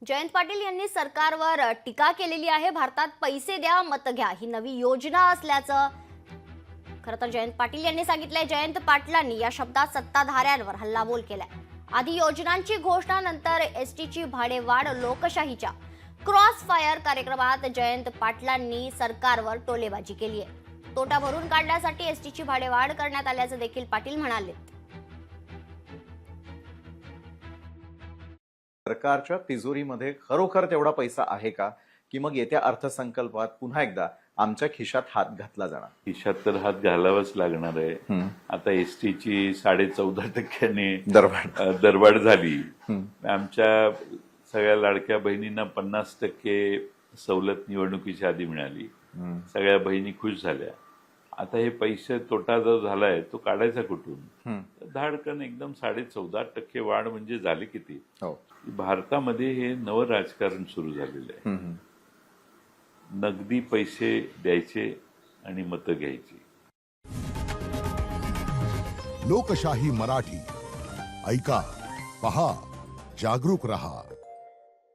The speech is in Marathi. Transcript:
जयंत पाटील यांनी सरकारवर टीका केलेली आहे। भारतात पैसे द्या मत घ्या ही नवी योजना असल्याचं खरं तर जयंत पाटील यांनी सांगितलंय। जयंत पाटलांनी या शब्दात सत्ताधाऱ्यांवर हल्लाबोल केलाय। आधी योजनांची घोषणा, नंतर एसटीची भाडेवाढ, लोकशाहीच्या क्रॉस फायर कार्यक्रमात जयंत पाटलांनी सरकारवर टोलेबाजी केली आहे। तोटा भरून काढण्यासाठी एसटीची भाडेवाढ करण्यात आल्याचं देखील पाटील म्हणाले। सरकारच्या तिजोरीमध्ये खरोखर तेवढा पैसा आहे का, की मग येत्या अर्थसंकल्पात पुन्हा एकदा आमच्या खिशात हात घातला जाणार? खिशात तर हात घालावाच लागणार आहे। आता एसटीची 14.5% दरवाढ झाली। आमच्या सगळ्या लाडक्या बहिणींना 50% सवलत निवडणुकीच्या आधी मिळाली। सगळ्या बहिणी खुश झाल्या। आता हे पैसे तोटा जो झालाय तो काढायचा कुठून? धाडकन एकदम 14.5% वाढ म्हणजे झाली किती? भारतामध्ये हे नवं राजकारण सुरू झालेलं आहे। नगदी पैसे द्यायचे आणि मतं घ्यायची। लोकशाही मराठी ऐका, पहा, जागरूक रहा।